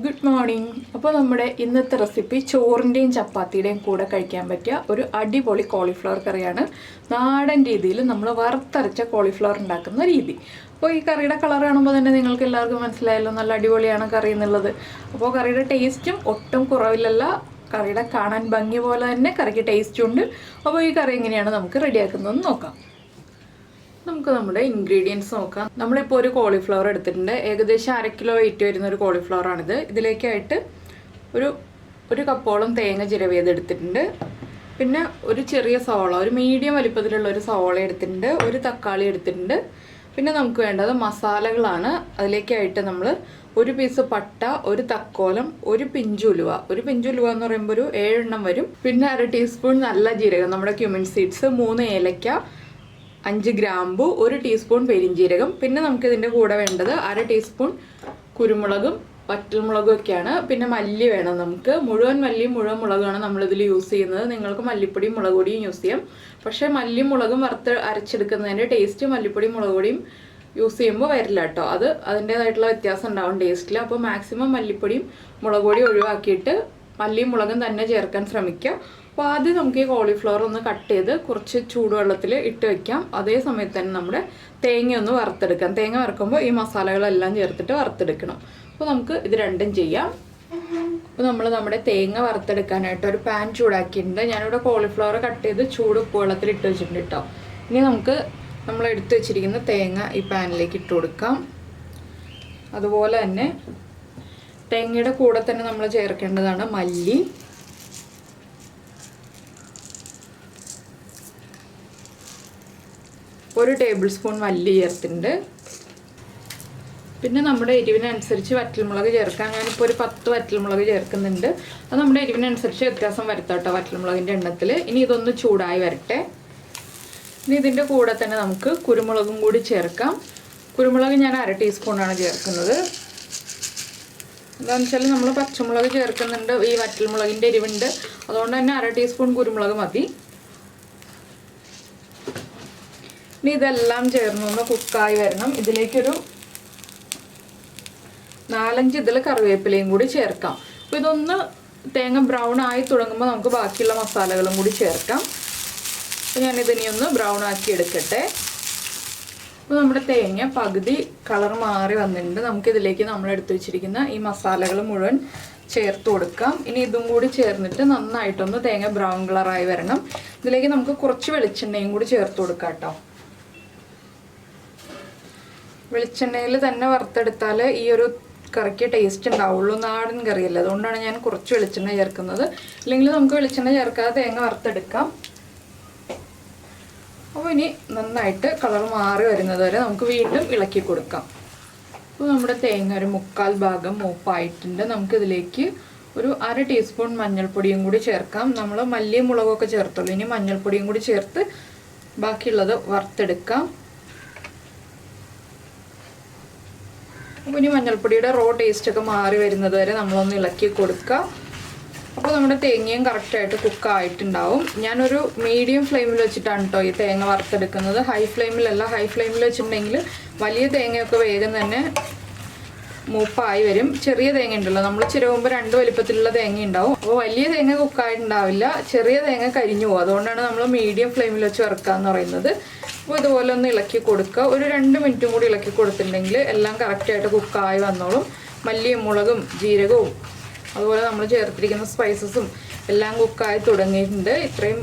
Good morning. അപ്പോൾ നമ്മുടെ ഇന്നത്തെ റെസിപ്പി ചോറിൻ്റെയും ചപ്പാത്തിയുടെയും കൂടെ കഴിക്കാൻ പറ്റിയ ഒരു അടിപൊളി കോളിഫ്ലവർ കറിയാണ്. നാടൻ രീതിയിൽ നമ്മൾ വറുത്തരച്ച കോളിഫ്ലവർ ഉണ്ടാക്കുന്ന രീതി. അപ്പോൾ ഈ കറിയുടെ കളർ കാണുമ്പോൾ തന്നെ നിങ്ങൾക്ക് എല്ലാവർക്കും മനസ്സിലായല്ലോ, നല്ല അടിപൊളിയാണ് കറി എന്നുള്ളത്. അപ്പോൾ കറിയുടെ ടേസ്റ്റും ഒട്ടും കുറവില്ലല്ല, കറിയുടെ കാണാൻ ഭംഗി പോലെ തന്നെ കറിക്ക് ടേസ്റ്റും ഉണ്ട്. അപ്പോൾ ഈ കറി എങ്ങനെയാണ് നമുക്ക് റെഡിയാക്കുന്നതെന്ന് നോക്കാം. നമുക്ക് നമ്മുടെ ഇൻഗ്രീഡിയൻസ് നോക്കാം. നമ്മളിപ്പോൾ ഒരു കോളിഫ്ലവർ എടുത്തിട്ടുണ്ട്. ഏകദേശം 1/2 കിലോ വെയിറ്റ് വരുന്ന ഒരു കോളിഫ്ലവറാണിത്. ഇതിലേക്കായിട്ട് ഒരു കപ്പോളം തേങ്ങ ചിരവിയത് എടുത്തിട്ടുണ്ട്. പിന്നെ ഒരു ചെറിയ സവോള, ഒരു മീഡിയം വലിപ്പത്തിലുള്ള ഒരു സവോള എടുത്തിട്ടുണ്ട്. ഒരു തക്കാളി എടുത്തിട്ടുണ്ട്. പിന്നെ നമുക്ക് വേണ്ടത് മസാലകളാണ്. അതിലേക്കായിട്ട് നമ്മൾ ഒരു പീസ് പട്ട, ഒരു തക്കോലം, ഒരു പിഞ്ചുലുവ എന്ന് പറയുമ്പോൾ ഒരു 7 എണ്ണം വരും. പിന്നെ 1/2 ടീസ്പൂൺ നല്ല ജീരകം, നമ്മുടെ ക്യുമിൻ സീഡ്സ്, 3 ഏലക്ക, 5 ഗ്രാമ്പു, 1 ടീസ്പൂൺ പെരിഞ്ജീരകം. പിന്നെ നമുക്കിതിൻ്റെ കൂടെ വേണ്ടത് 1/2 ടീസ്പൂൺ കുരുമുളകും വറ്റൽമുളകും ഒക്കെയാണ്. പിന്നെ മല്ലി വേണം നമുക്ക്. മുഴുവൻ മല്ലിയും മുഴുവൻ മുളകാണ് നമ്മളിതിൽ യൂസ് ചെയ്യുന്നത്. നിങ്ങൾക്ക് മല്ലിപ്പൊടിയും മുളക് പൊടിയും യൂസ് ചെയ്യാം. പക്ഷേ മല്ലിയും മുളകും വറുത്ത് അരച്ചെടുക്കുന്നതിൻ്റെ ടേസ്റ്റ് മല്ലിപ്പൊടിയും മുളക് പൊടിയും യൂസ് ചെയ്യുമ്പോൾ വരില്ല കേട്ടോ. അതിൻ്റേതായിട്ടുള്ള വ്യത്യാസം ഉണ്ടാവും ടേസ്റ്റിൽ. അപ്പോൾ മാക്സിമം മല്ലിപ്പൊടിയും മുളക് പൊടിയും ഒഴിവാക്കിയിട്ട് മല്ലിയും മുളകും തന്നെ ചേർക്കാൻ ശ്രമിക്കുക. അപ്പോൾ ആദ്യം നമുക്ക് ഈ കോളിഫ്ലവർ ഒന്ന് കട്ട് ചെയ്ത് കുറച്ച് ചൂടുവെള്ളത്തിൽ ഇട്ട് വെക്കാം. അതേ സമയത്ത് തന്നെ നമ്മുടെ തേങ്ങ ഒന്ന് വറുത്തെടുക്കാം. തേങ്ങ വറുക്കുമ്പോൾ ഈ മസാലകളെല്ലാം ചേർത്തിട്ട് വറുത്തെടുക്കണം. അപ്പോൾ നമുക്ക് ഇത് രണ്ടും ചെയ്യാം. അപ്പോൾ നമ്മുടെ തേങ്ങ വറുത്തെടുക്കാനായിട്ട് ഒരു പാൻ ചൂടാക്കിയിട്ടുണ്ട്. ഞാനിവിടെ കോളിഫ്ലവർ കട്ട് ചെയ്ത് ചൂട് ഉപ്പുവെള്ളത്തിൽ ഇട്ട് വെച്ചിട്ടുണ്ട് കേട്ടോ. ഇനി നമുക്ക് നമ്മൾ എടുത്ത് വെച്ചിരിക്കുന്ന തേങ്ങ ഈ പാനിലേക്ക് ഇട്ട് കൊടുക്കാം. അതുപോലെ തന്നെ തേങ്ങയുടെ കൂടെ തന്നെ നമ്മൾ ചേർക്കേണ്ടതാണ് മല്ലി, ഒരു ടേബിൾ സ്പൂൺ മല്ലി ചേർത്തിട്ടുണ്ട്. പിന്നെ നമ്മുടെ എരിവിനനുസരിച്ച് വറ്റൽമുളക് ചേർക്കാം. ഞാനിപ്പോൾ ഒരു 10 വറ്റൽമുളക് ചേർക്കുന്നുണ്ട്. അത് നമ്മുടെ എരിവിനനുസരിച്ച് വ്യത്യാസം വരുത്താം കേട്ടോ വറ്റൽമുളകിൻ്റെ എണ്ണത്തിൽ. ഇനി ഇതൊന്ന് ചൂടായി വരട്ടെ. ഇനി ഇതിൻ്റെ കൂടെ തന്നെ നമുക്ക് കുരുമുളകും കൂടി ചേർക്കാം. കുരുമുളക് ഞാൻ 1/2 ടീസ്പൂണാണ് ചേർക്കുന്നത്. എന്താണെന്ന് വെച്ചാൽ നമ്മൾ പച്ചമുളക് ചേർക്കുന്നുണ്ട്, ഈ വറ്റൽമുളകിൻ്റെ എരിവുണ്ട്, അതുകൊണ്ട് തന്നെ 1/2 ടീസ്പൂൺ കുരുമുളക് മതി. ഇനി ഇതെല്ലാം ചേർന്നൊന്ന് കുക്കായി വരണം. ഇതിലേക്കൊരു 4-5 ഇതിൽ കറിവേപ്പിലയും കൂടി ചേർക്കാം. അപ്പോൾ ഇതൊന്ന് തേങ്ങ ബ്രൗൺ ആയി തുടങ്ങുമ്പോൾ നമുക്ക് ബാക്കിയുള്ള മസാലകളും കൂടി ചേർക്കാം. അപ്പോൾ ഞാനിതിനെ ഒന്ന് ബ്രൗൺ ആക്കി എടുക്കട്ടെ. അപ്പോൾ നമ്മുടെ തേങ്ങ പകുതി കളർ മാറി വന്നിട്ടുണ്ട്. നമുക്കിതിലേക്ക് നമ്മൾ എടുത്തു വെച്ചിരിക്കുന്ന ഈ മസാലകൾ മുഴുവൻ ചേർത്ത് കൊടുക്കാം. ഇനി ഇതും കൂടി ചേർന്നിട്ട് നന്നായിട്ടൊന്ന് തേങ്ങ ബ്രൗൺ കളറായി വരണം. ഇതിലേക്ക് നമുക്ക് കുറച്ച് വെളിച്ചെണ്ണയും കൂടി ചേർത്ത് കൊടുക്കാം കേട്ടോ. വെളിച്ചെണ്ണയിൽ തന്നെ വറുത്തെടുത്താൽ ഈ ഒരു കറിക്ക് ടേസ്റ്റ് ഉണ്ടാവുള്ളൂ. നാടൻ കറിയല്ല, അതുകൊണ്ടാണ് ഞാൻ കുറച്ച് വെളിച്ചെണ്ണ ചേർക്കുന്നത്. അല്ലെങ്കിൽ നമുക്ക് വെളിച്ചെണ്ണ ചേർക്കാതെ തേങ്ങ വറുത്തെടുക്കാം. അപ്പോൾ ഇനി നന്നായിട്ട് കളർ മാറി വരുന്നത് വരെ നമുക്ക് വീണ്ടും ഇളക്കി കൊടുക്കാം. അപ്പോൾ നമ്മുടെ തേങ്ങ ഒരു 3/4 ഭാഗം മൂപ്പായിട്ടുണ്ട്. നമുക്കിതിലേക്ക് ഒരു 1/2 ടീസ്പൂൺ മഞ്ഞൾപ്പൊടിയും കൂടി ചേർക്കാം. നമ്മൾ മല്ലിയും മുളകൊക്കെ ചേർത്തുള്ളൂ. ഇനി മഞ്ഞൾപ്പൊടിയും കൂടി ചേർത്ത് ബാക്കിയുള്ളത് വറുത്തെടുക്കാം. അപ്പോൾ ഇനി മഞ്ഞൾപ്പൊടിയുടെ റോ ടേസ്റ്റൊക്കെ മാറി വരുന്നത് വരെ നമ്മളൊന്ന് ഇളക്കി കൊടുക്കുക. അപ്പോൾ നമ്മുടെ തേങ്ങയും കറക്റ്റായിട്ട് കുക്കായിട്ടുണ്ടാവും. ഞാനൊരു മീഡിയം ഫ്ലെയിമിൽ വെച്ചിട്ടാണ് കേട്ടോ ഈ തേങ്ങ വറുത്തെടുക്കുന്നത്. ഹൈ ഫ്ലെയിമിലല്ല. ഹൈ ഫ്ലെയിമിൽ വെച്ചിട്ടുണ്ടെങ്കിൽ വലിയ തേങ്ങയൊക്കെ വേഗം തന്നെ മൂപ്പായി വരും. ചെറിയ തേങ്ങ ഉണ്ടല്ലോ, നമ്മൾ ചിരവുമ്പോൾ 2 വലിപ്പത്തിലുള്ള തേങ്ങ ഉണ്ടാവും. അപ്പോൾ വലിയ തേങ്ങ കുക്കായിട്ടുണ്ടാവില്ല, ചെറിയ തേങ്ങ കരിഞ്ഞു പോകും. അതുകൊണ്ടാണ് നമ്മൾ മീഡിയം ഫ്ലെയിമിൽ വെച്ച് വറുക്കാന്ന് പറയുന്നത്. അപ്പോൾ ഇതുപോലെ ഒന്ന് ഇളക്കി കൊടുക്കുക. ഒരു 2 മിനിറ്റും കൂടി ഇളക്കി കൊടുത്തിട്ടുണ്ടെങ്കിൽ എല്ലാം കറക്റ്റായിട്ട് കുക്കായി വന്നോളും. മല്ലിയും മുളകും ജീരകവും അതുപോലെ നമ്മൾ ചേർത്തിരിക്കുന്ന സ്പൈസസും എല്ലാം കുക്കായി തുടങ്ങിയിട്ടുണ്ട്. ഇത്രയും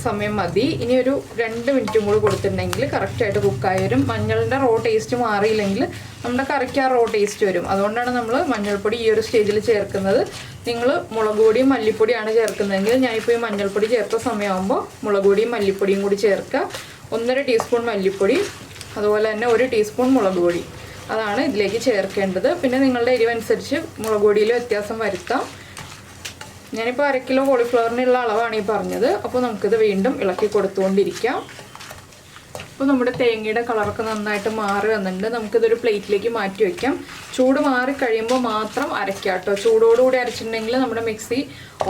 സമയം മതി. ഇനി ഒരു 2 മിനിറ്റും കൂടി കൊടുത്തിട്ടുണ്ടെങ്കിൽ കറക്റ്റായിട്ട് കുക്കായി വരും. മഞ്ഞളിൻ്റെ റോ ടേസ്റ്റ് മാറിയില്ലെങ്കിൽ നമ്മുടെ കറിക്ക് ആ റോ ടേസ്റ്റ് വരും. അതുകൊണ്ടാണ് നമ്മൾ മഞ്ഞൾപ്പൊടി ഈ ഒരു സ്റ്റേജിൽ ചേർക്കുന്നത്. നിങ്ങൾ മുളക് പൊടിയും മല്ലിപ്പൊടിയാണ് ചേർക്കുന്നതെങ്കിൽ ഞാനിപ്പോൾ ഈ മഞ്ഞൾപ്പൊടി ചേർത്ത സമയമാകുമ്പോൾ മുളക് പൊടിയും മല്ലിപ്പൊടിയും കൂടി ചേർക്കുക. 1/2 ടീസ്പൂൺ മല്ലിപ്പൊടി, അതുപോലെ തന്നെ 1 ടീസ്പൂൺ മുളക് പൊടി, അതാണ് ഇതിലേക്ക് ചേർക്കേണ്ടത്. പിന്നെ നിങ്ങളുടെ എരിവനുസരിച്ച് മുളക് പൊടിയിൽ വ്യത്യാസം വരുത്താം. ഞാനിപ്പോൾ 1/2 കിലോ കോളിഫ്ലവറിനുള്ള അളവാണ് ഈ പറഞ്ഞത്. അപ്പോൾ നമുക്കിത് വീണ്ടും ഇളക്കി കൊടുത്തുകൊണ്ടിരിക്കാം. അപ്പോൾ നമ്മുടെ തേങ്ങയുടെ കളറൊക്കെ നന്നായിട്ട് മാറി വന്നിട്ടുണ്ട്. നമുക്കിതൊരു പ്ലേറ്റിലേക്ക് മാറ്റി വയ്ക്കാം. ചൂട് മാറി കഴിയുമ്പോൾ മാത്രം അരയ്ക്കാം കേട്ടോ. ചൂടോടുകൂടി അരച്ചിട്ടുണ്ടെങ്കിൽ നമ്മുടെ മിക്സി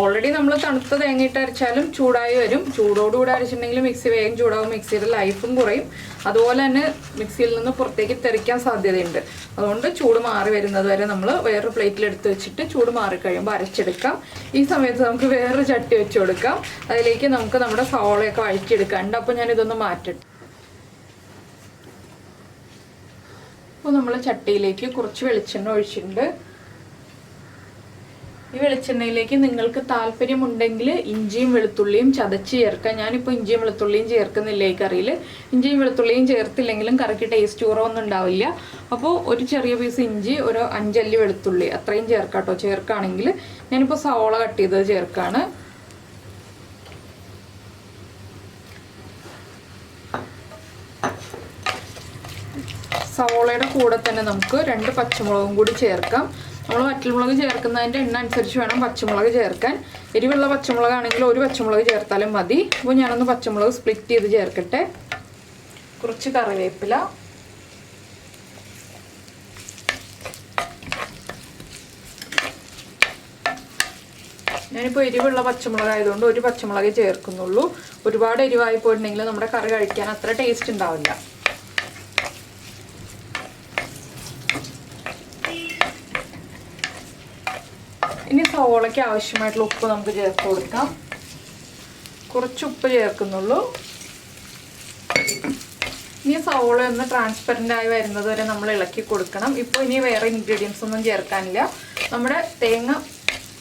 ഓൾറെഡി നമ്മൾ തണുത്ത തേങ്ങയിട്ട് അരച്ചാലും ചൂടായി വരും. ചൂടോടുകൂടി അരച്ചിട്ടുണ്ടെങ്കിൽ മിക്സി വേഗം ചൂടാവും, മിക്സിയുടെ ലൈഫും കുറയും. അതുപോലെ തന്നെ മിക്സിയിൽ നിന്ന് പുറത്തേക്ക് തെറിക്കാൻ സാധ്യതയുണ്ട്. അതുകൊണ്ട് ചൂട് മാറി വരുന്നത് വരെ നമ്മൾ വേറൊരു പ്ലേറ്റിൽ എടുത്ത് വെച്ചിട്ട് ചൂട് മാറി കഴിയുമ്പോൾ അരച്ചെടുക്കാം. ഈ സമയത്ത് നമുക്ക് വേറൊരു ചട്ടി വെച്ച് കൊടുക്കാം. അതിലേക്ക് നമുക്ക് നമ്മുടെ സവോളയൊക്കെ വഴറ്റിയെടുക്കാറുണ്ട്. അപ്പോൾ ഞാനിതൊന്ന് മാറ്റട്ടെ. അപ്പോൾ നമ്മൾ ചട്ടിയിലേക്ക് കുറച്ച് വെളിച്ചെണ്ണ ഒഴിച്ചിട്ടുണ്ട്. ഈ വെളിച്ചെണ്ണയിലേക്ക് നിങ്ങൾക്ക് താല്പര്യമുണ്ടെങ്കിൽ ഇഞ്ചിയും വെളുത്തുള്ളിയും ചതച്ച് ചേർക്കാം. ഞാനിപ്പോൾ ഇഞ്ചിയും വെളുത്തുള്ളിയും ചേർക്കുന്നില്ല ഈ കറിയിൽ. ഇഞ്ചിയും വെളുത്തുള്ളിയും ചേർത്തില്ലെങ്കിലും കറിക്ക് ടേസ്റ്റ് കുറവൊന്നും ഉണ്ടാവില്ല. അപ്പോൾ ഒരു ചെറിയ പീസ് ഇഞ്ചി, ഒരു 5 അല്ലി വെളുത്തുള്ളി അത്രയും ചേർക്കാം കേട്ടോ. ചേർക്കുകയാണെങ്കിൽ ഞാനിപ്പോൾ സവോള കട്ട് ചെയ്തത് ചേർക്കാണ്. സവോളയുടെ കൂടെ തന്നെ നമുക്ക് 2 പച്ചമുളകും കൂടി ചേർക്കാം. നമ്മൾ വറ്റൽമുളക് ചേർക്കുന്നതിൻ്റെ എണ്ണ അനുസരിച്ച് വേണം പച്ചമുളക് ചേർക്കാൻ. എരിവുള്ള പച്ചമുളകാണെങ്കിൽ ഒരു പച്ചമുളക് ചേർത്താലും മതി. അപ്പോൾ ഞാനൊന്ന് പച്ചമുളക് സ്പ്ലിറ്റ് ചെയ്ത് ചേർക്കട്ടെ. കുറച്ച് കറിവേപ്പില, ഞാനിപ്പോൾ എരിവുള്ള പച്ചമുളക് ആയതുകൊണ്ട് ഒരു പച്ചമുളക് ചേർക്കുന്നുള്ളൂ. ഒരുപാട് എരിവായി പോയിട്ടുണ്ടെങ്കിൽ നമ്മുടെ കറി കഴിക്കാൻ അത്ര ടേസ്റ്റ് ഉണ്ടാവില്ല. ഇനി സവോളയ്ക്ക് ആവശ്യമായിട്ടുള്ള ഉപ്പ് നമുക്ക് ചേർത്ത് കൊടുക്കാം. കുറച്ച് ഉപ്പ് ചേർക്കുന്നുള്ളൂ. ഇനി സവോള ഒന്ന് ട്രാൻസ്പെറൻ്റ് ആയി വരുന്നത് വരെ നമ്മൾ ഇളക്കി കൊടുക്കണം. ഇപ്പോൾ ഇനി വേറെ ഇൻഗ്രീഡിയൻസ് ഒന്നും ചേർക്കാനില്ല. നമ്മുടെ തേങ്ങ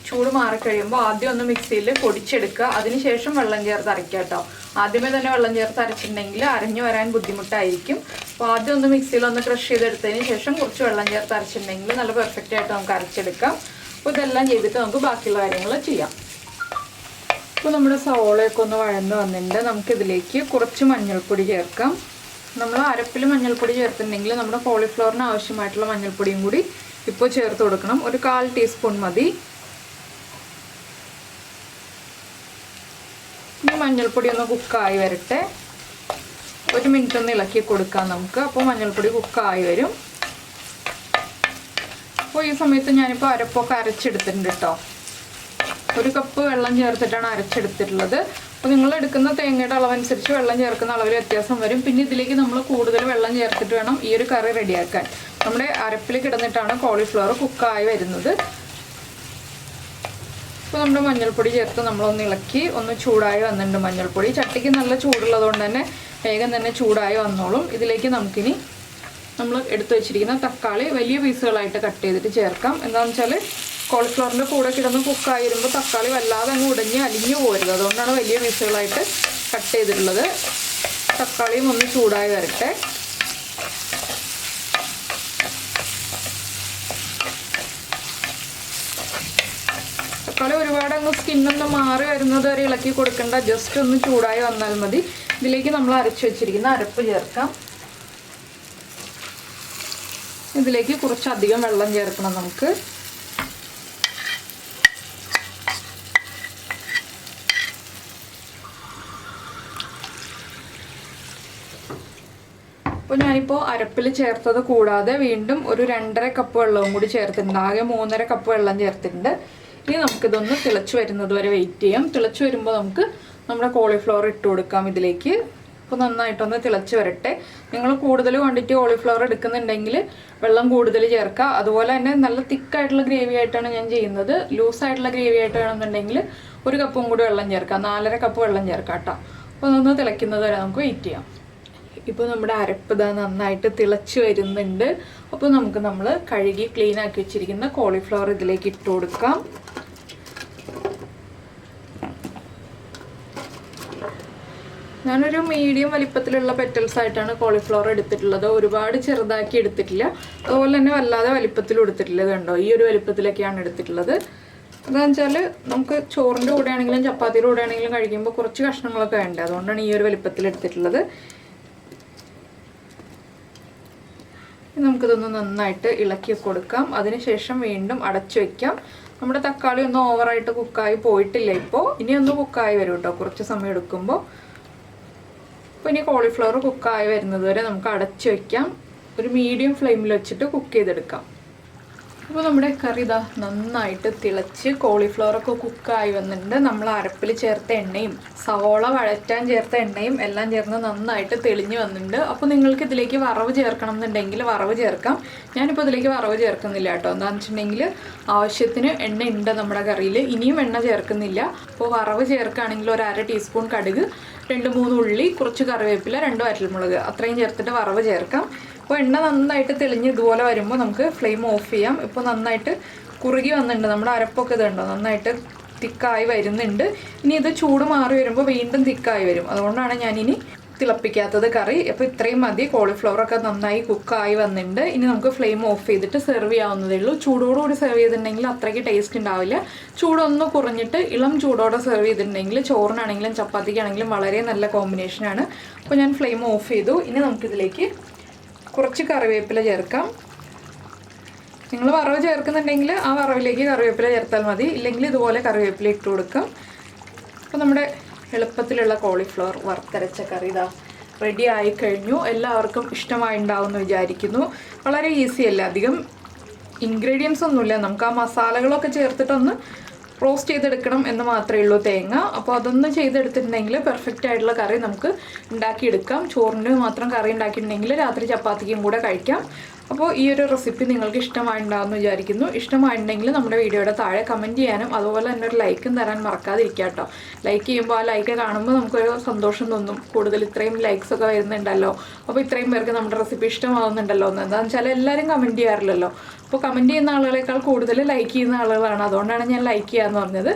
ചൂട് മാറിക്കഴിയുമ്പോൾ ആദ്യം ഒന്ന് മിക്സിയിൽ പൊടിച്ചെടുക്കുക. അതിനുശേഷം വെള്ളം ചേർത്ത് അരയ്ക്കുക കേട്ടോ. ആദ്യമേ തന്നെ വെള്ളം ചേർത്ത് അരച്ചിട്ടുണ്ടെങ്കിൽ അരഞ്ഞു വരാൻ ബുദ്ധിമുട്ടായിരിക്കും. അപ്പോൾ ആദ്യം ഒന്ന് മിക്സിയിൽ ഒന്ന് ക്രഷ് ചെയ്തെടുത്തതിന് ശേഷം കുറച്ച് വെള്ളം ചേർത്ത് അരച്ചിട്ടുണ്ടെങ്കിൽ നല്ല പെർഫെക്റ്റ് ആയിട്ട് നമുക്ക് അരച്ചെടുക്കാം. അപ്പോൾ ഇതെല്ലാം ചെയ്തിട്ട് നമുക്ക് ബാക്കിയുള്ള കാര്യങ്ങൾ ചെയ്യാം. ഇപ്പോൾ നമ്മുടെ സവോളയൊക്കെ ഒന്ന് വഴന്ന് വന്നിട്ടുണ്ട്. നമുക്കിതിലേക്ക് കുറച്ച് മഞ്ഞൾപ്പൊടി ചേർക്കാം. നമ്മൾ അരപ്പിൽ മഞ്ഞൾപ്പൊടി ചേർത്തിട്ടുണ്ടെങ്കിൽ നമ്മുടെ കോളിഫ്ലവറിന് ആവശ്യമായിട്ടുള്ള മഞ്ഞൾപ്പൊടിയും കൂടി ഇപ്പോൾ ചേർത്ത് കൊടുക്കണം. ഒരു 1/4 ടീസ്പൂൺ മതി. ഇനി മഞ്ഞൾപ്പൊടി ഒന്ന് കുക്കായി വരട്ടെ. 1 മിനിറ്റ് ഒന്ന് ഇളക്കി കൊടുക്കാം നമുക്ക്. അപ്പോൾ മഞ്ഞൾപ്പൊടി കുക്കായി വരും. അപ്പോൾ ഈ സമയത്ത് ഞാനിപ്പോൾ അരപ്പൊക്കെ അരച്ചെടുത്തിട്ടുണ്ട് കേട്ടോ. 1 കപ്പ് വെള്ളം ചേർത്തിട്ടാണ് അരച്ചെടുത്തിട്ടുള്ളത്. അപ്പോൾ നിങ്ങൾ എടുക്കുന്ന തേങ്ങയുടെ അളവനുസരിച്ച് വെള്ളം ചേർക്കുന്ന അളവിൽ വ്യത്യാസം വരും. പിന്നെ ഇതിലേക്ക് നമ്മൾ കൂടുതൽ വെള്ളം ചേർത്തിട്ട് വേണം ഈ ഒരു കറി റെഡിയാക്കാൻ. നമ്മുടെ അരപ്പിൽ കിടന്നിട്ടാണ് കോളിഫ്ലവർ കുക്കായി വരുന്നത്. അപ്പോൾ നമ്മുടെ മഞ്ഞൾപ്പൊടി ചേർത്ത് നമ്മളൊന്ന് ഇളക്കി ഒന്ന് ചൂടായി വന്നിട്ടുണ്ട് മഞ്ഞൾപ്പൊടി. ചട്ടിക്ക് നല്ല ചൂടുള്ളതുകൊണ്ട് തന്നെ വേഗം തന്നെ ചൂടായി വന്നോളും. ഇതിലേക്ക് നമുക്കിനി നമ്മൾ എടുത്തു വെച്ചിരിക്കുന്ന തക്കാളി വലിയ പീസുകളായിട്ട് കട്ട് ചെയ്തിട്ട് ചേർക്കാം. എന്താണെന്ന് വെച്ചാൽ കോളിഫ്ലവറിൻ്റെ കൂടെ കിടന്ന് കുക്കായി വരുമ്പോൾ തക്കാളി വല്ലാതെ അങ്ങ് ഉടഞ്ഞ് അലിഞ്ഞു പോരുത്. അതുകൊണ്ടാണ് വലിയ പീസുകളായിട്ട് കട്ട് ചെയ്തിട്ടുള്ളത്. തക്കാളിയും ഒന്ന് ചൂടായി വരട്ടെ. തക്കാളി ഒരുപാട് അങ്ങ് സ്കിന്നൊന്ന് മാറി വരുന്നത് വരെ ഇളക്കി കൊടുക്കേണ്ട. ജസ്റ്റ് ഒന്ന് ചൂടായി വന്നാൽ മതി. ഇതിലേക്ക് നമ്മൾ അരച്ചു വെച്ചിരിക്കുന്ന അരപ്പ് ചേർക്കാം. ഇതിലേക്ക് കുറച്ചധികം വെള്ളം ചേർക്കണം നമുക്ക്. അപ്പോൾ ഞാനിപ്പോൾ അരപ്പിൽ ചേർത്തത് കൂടാതെ വീണ്ടും ഒരു 2.5 കപ്പ് വെള്ളവും കൂടി ചേർത്തിട്ടുണ്ട്. ആകെ 3.5 കപ്പ് വെള്ളം ചേർത്തിട്ടുണ്ട്. ഇനി നമുക്കിതൊന്ന് തിളച്ച് വരുന്നത് വരെ വെയിറ്റ് ചെയ്യാം. തിളച്ച് വരുമ്പോൾ നമുക്ക് നമ്മുടെ കോളിഫ്ലവർ ഇട്ട് കൊടുക്കാം ഇതിലേക്ക്. അപ്പോൾ നന്നായിട്ടൊന്ന് തിളച്ച് വരട്ടെ. നിങ്ങൾ കൂടുതൽ ക്വാണ്ടിറ്റി കോളിഫ്ലവർ എടുക്കുന്നുണ്ടെങ്കിൽ വെള്ളം കൂടുതൽ ചേർക്കുക. അതുപോലെ തന്നെ നല്ല തിക്കായിട്ടുള്ള ഗ്രേവി ആയിട്ടാണ് ഞാൻ ചെയ്യുന്നത്. ലൂസായിട്ടുള്ള ഗ്രേവി ആയിട്ട് വേണമെന്നുണ്ടെങ്കിൽ 1 കപ്പും കൂടി വെള്ളം ചേർക്കാം. 4.5 കപ്പ് വെള്ളം ചേർക്കാം കേട്ടോ. അപ്പോൾ അതൊന്ന് തിളയ്ക്കുന്നത് വരെ നമുക്ക് വെയിറ്റ് ചെയ്യാം. ഇപ്പോൾ നമ്മുടെ അരപ്പ് ഇതാ നന്നായിട്ട് തിളച്ച് വരുന്നുണ്ട്. അപ്പോൾ നമുക്ക് നമ്മൾ കഴുകി ക്ലീൻ ആക്കി വെച്ചിരിക്കുന്ന കോളിഫ്ലവർ ഇതിലേക്ക് ഇട്ട് കൊടുക്കാം. ഞാനൊരു മീഡിയം വലിപ്പത്തിലുള്ള പെറ്റൽസ് ആയിട്ടാണ് കോളിഫ്ലവർ എടുത്തിട്ടുള്ളത്. ഒരുപാട് ചെറുതാക്കി എടുത്തിട്ടില്ല, അതുപോലെ തന്നെ വല്ലാതെ വലിപ്പത്തിലും എടുത്തിട്ടില്ല. കണ്ടോ, ഈ ഒരു വലിപ്പത്തിലൊക്കെയാണ് എടുത്തിട്ടുള്ളത്. എന്താണെന്ന് വെച്ചാൽ നമുക്ക് ചോറിൻ്റെ കൂടെ ആണെങ്കിലും ചപ്പാത്തിയുടെ കൂടെ ആണെങ്കിലും കഴിക്കുമ്പോൾ കുറച്ച് കഷ്ണങ്ങളൊക്കെ വേണ്ടേ, അതുകൊണ്ടാണ് ഈ ഒരു വലിപ്പത്തിൽ എടുത്തിട്ടുള്ളത്. നമുക്കിതൊന്ന് നന്നായിട്ട് ഇളക്കി കൊടുക്കാം. അതിനുശേഷം വീണ്ടും അടച്ചു വയ്ക്കാം. നമ്മുടെ തക്കാളി ഒന്നും ഓവറായിട്ട് കുക്കായി പോയിട്ടില്ല. ഇപ്പോൾ ഇനി ഒന്ന് കുക്കായി വരും കേട്ടോ, കുറച്ച് സമയം എടുക്കുമ്പോൾ. അപ്പോൾ ഇനി കോളിഫ്ലവർ കുക്കായി വരുന്നത് വരെ നമുക്ക് അടച്ചു വയ്ക്കാം. ഒരു മീഡിയം ഫ്ലെയിമിൽ വെച്ചിട്ട് കുക്ക് ചെയ്തെടുക്കാം. അപ്പോൾ നമ്മുടെ കറി ഇതാ നന്നായിട്ട് തിളച്ച് കോളിഫ്ലവറൊക്കെ കുക്കായി വന്നിട്ടുണ്ട്. നമ്മൾ അരപ്പിൽ ചേർത്ത എണ്ണയും സവോള വഴറ്റാൻ ചേർത്ത എണ്ണയും എല്ലാം ചേർന്ന് നന്നായിട്ട് തെളിഞ്ഞ് വന്നിട്ടുണ്ട്. അപ്പോൾ നിങ്ങൾക്ക് ഇതിലേക്ക് വറവ് ചേർക്കണം എന്നുണ്ടെങ്കിൽ വറവ് ചേർക്കാം. ഞാനിപ്പോൾ ഇതിലേക്ക് വറവ് ചേർക്കുന്നില്ല കേട്ടോ. എന്താണെന്ന് വെച്ചിട്ടുണ്ടെങ്കിൽ ആവശ്യത്തിന് എണ്ണ ഉണ്ട് നമ്മുടെ കറിയിൽ, ഇനിയും എണ്ണ ചേർക്കുന്നില്ല. അപ്പോൾ വറവ് ചേർക്കുകയാണെങ്കിൽ ഒരു 1/2 ടീസ്പൂൺ കടുക്, 2-3 ഉള്ളി, കുറച്ച് കറിവേപ്പില, 2 വറ്റൽമുളക് അത്രയും ചേർത്തിട്ട് വറവ് ചേർക്കാം. അപ്പോൾ എണ്ണ നന്നായിട്ട് തെളിഞ്ഞ് ഇതുപോലെ വരുമ്പോൾ നമുക്ക് ഫ്ലെയിം ഓഫ് ചെയ്യാം. ഇപ്പോൾ നന്നായിട്ട് കുറുകി വന്നിട്ടുണ്ട്. നമ്മുടെ അരപ്പൊക്കെ ഇതുണ്ടോ നന്നായിട്ട് തിക്കായി വരുന്നുണ്ട്. ഇനി ഇത് ചൂട് മാറി വരുമ്പോൾ വീണ്ടും തിക്കായി വരും. അതുകൊണ്ടാണ് ഞാനിനി തിളപ്പിക്കാത്തത് കറി. അപ്പോൾ ഇത്രയും മതി. കോളിഫ്ലവറൊക്കെ നന്നായി കുക്കായി വന്നിട്ടുണ്ട്. ഇനി നമുക്ക് ഫ്ലെയിം ഓഫ് ചെയ്തിട്ട് സെർവ് ചെയ്യാവുന്നതേ ഉള്ളൂ. ചൂടോടുകൂടി സെർവ് ചെയ്തിട്ടുണ്ടെങ്കിൽ അത്രയ്ക്ക് ടേസ്റ്റ് ഉണ്ടാവില്ല. ചൂടൊന്ന് കുറഞ്ഞിട്ട് ഇളം ചൂടോടെ സെർവ് ചെയ്തിട്ടുണ്ടെങ്കിൽ ചോറിനാണെങ്കിലും ചപ്പാത്തിക്കാണെങ്കിലും വളരെ നല്ല കോമ്പിനേഷനാണ്. അപ്പോൾ ഞാൻ ഫ്ലെയിം ഓഫ് ചെയ്തു. ഇനി നമുക്കിതിലേക്ക് കുറച്ച് കറിവേപ്പില ചേർക്കാം. നിങ്ങൾ വറവ് ചേർക്കുന്നുണ്ടെങ്കിൽ ആ വറവിലേക്ക് കറിവേപ്പില ചേർത്താൽ മതി, ഇല്ലെങ്കിൽ ഇതുപോലെ കറിവേപ്പില ഇട്ട് കൊടുക്കാം. അപ്പോൾ നമ്മുടെ എളുപ്പത്തിലുള്ള കോളിഫ്ലവർ വറുത്തരച്ച കറി ഇതാ റെഡി ആയി കഴിഞ്ഞു. എല്ലാവർക്കും ഇഷ്ടമായി ഉണ്ടാവുമെന്ന് വിചാരിക്കുന്നു. വളരെ ഈസിയല്ല, അധികം ഇൻഗ്രീഡിയൻസ് ഒന്നുമില്ല. നമുക്ക് ആ മസാലകളൊക്കെ ചേർത്തിട്ടൊന്ന് റോസ്റ്റ് ചെയ്തെടുക്കണം എന്ന് മാത്രമേ ഉള്ളൂ തേങ്ങ. അപ്പോൾ അതൊന്ന് ചെയ്തെടുത്തിട്ടുണ്ടെങ്കിൽ പെർഫെക്റ്റ് ആയിട്ടുള്ള കറി നമുക്ക് ഉണ്ടാക്കിയെടുക്കാം. ചോറിന് മാത്രം കറി ഉണ്ടാക്കിയിട്ടുണ്ടെങ്കിൽ രാത്രി ചപ്പാത്തിക്കും കൂടെ കഴിക്കാം. അപ്പോൾ ഈ ഒരു റെസിപ്പി നിങ്ങൾക്ക് ഇഷ്ടമായിട്ടുണ്ടാകുമെന്ന് വിചാരിക്കുന്നു. ഇഷ്ടമായിട്ടുണ്ടെങ്കിൽ നമ്മുടെ വീഡിയോയുടെ താഴെ കമൻറ്റ് ചെയ്യാനും അതുപോലെ തന്നെ ഒരു ലൈക്കും തരാൻ മറക്കാതിരിക്കുക കേട്ടോ. ലൈക്ക് ചെയ്യുമ്പോൾ ആ ലൈക്ക് കാണുമ്പോൾ നമുക്കൊരു സന്തോഷം തോന്നും. കൂടുതൽ ഇത്രയും ലൈക്സ് ഒക്കെ വരുന്നുണ്ടല്ലോ, അപ്പോൾ ഇത്രയും പേർക്ക് നമ്മുടെ റെസിപ്പി ഇഷ്ടമാവുന്നുണ്ടല്ലോ എന്ന്. എന്താണെന്ന് വെച്ചാൽ എല്ലാവരും കമൻറ്റ് ചെയ്യാറില്ലല്ലോ. അപ്പോൾ കമൻറ്റ് ചെയ്യുന്ന ആളുകളേക്കാൾ കൂടുതൽ ലൈക്ക് ചെയ്യുന്ന ആളുകളാണ്. അതുകൊണ്ടാണ് ഞാൻ ലൈക്ക് ചെയ്യാമെന്ന് പറഞ്ഞത്.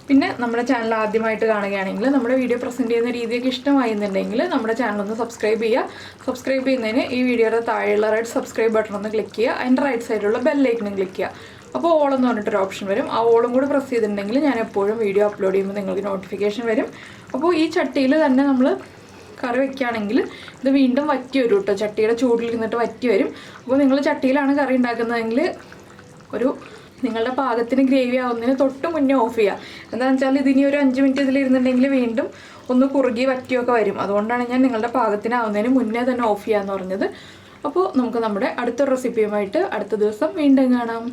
പിന്നെ നമ്മുടെ ചാനൽ ആദ്യമായിട്ട് കാണുകയാണെങ്കിൽ നമ്മുടെ വീഡിയോ പ്രസൻറ്റ് ചെയ്യുന്ന രീതിയൊക്കെ ഇഷ്ടമായിരുന്നുണ്ടെങ്കിൽ നമ്മുടെ ചാനൽ ഒന്ന് സബ്സ്ക്രൈബ് ചെയ്യുക. സബ്സ്ക്രൈബ് ചെയ്യുന്നതിന് ഈ വീഡിയോയുടെ താഴെയുള്ള റെഡ് സബ്സ്ക്രൈബ് ബട്ടൺ ഒന്ന് ക്ലിക്ക് ചെയ്യുക. അതിൻ്റെ റൈറ്റ് സൈഡിലുള്ള ബെല്ലൈക്കനും ക്ലിക്ക് ചെയ്യുക. അപ്പോൾ ഓൾ എന്ന് പറഞ്ഞിട്ടൊരു ഓപ്ഷൻ വരും. ആ ഓളും കൂടി പ്രസ് ചെയ്തിട്ടുണ്ടെങ്കിൽ ഞാൻ എപ്പോഴും വീഡിയോ അപ്ലോഡ് ചെയ്യുമ്പോൾ നിങ്ങൾക്ക് നോട്ടിഫിക്കേഷൻ വരും. അപ്പോൾ ഈ ചട്ടിയിൽ തന്നെ നമ്മൾ കറി വയ്ക്കുകയാണെങ്കിൽ ഇത് വീണ്ടും വറ്റി വരും കേട്ടോ. ചട്ടിയുടെ ചൂടിലിരുന്നിട്ട് വറ്റി വരും. അപ്പോൾ നിങ്ങൾ ചട്ടിയിലാണ് കറി ഉണ്ടാക്കുന്നതെങ്കിൽ നിങ്ങളുടെ പാകത്തിന് ഗ്രേവി ആവുന്നതിന് തൊട്ട് മുന്നേ ഓഫ് ചെയ്യുക. എന്താണെന്ന് വെച്ചാൽ ഇതിനി ഒരു 5 മിനിറ്റ് ഇതിലിരുന്നുണ്ടെങ്കിൽ വീണ്ടും ഒന്ന് കുറുകി വറ്റിയൊക്കെ വരും. അതുകൊണ്ടാണ് ഞാൻ നിങ്ങളുടെ പാകത്തിനാവുന്നതിന് മുന്നേ തന്നെ ഓഫ് ചെയ്യാമെന്ന് പറഞ്ഞത്. അപ്പോൾ നമുക്ക് നമ്മുടെ അടുത്ത റെസിപ്പിയുമായിട്ട് അടുത്ത ദിവസം വീണ്ടും കാണാം.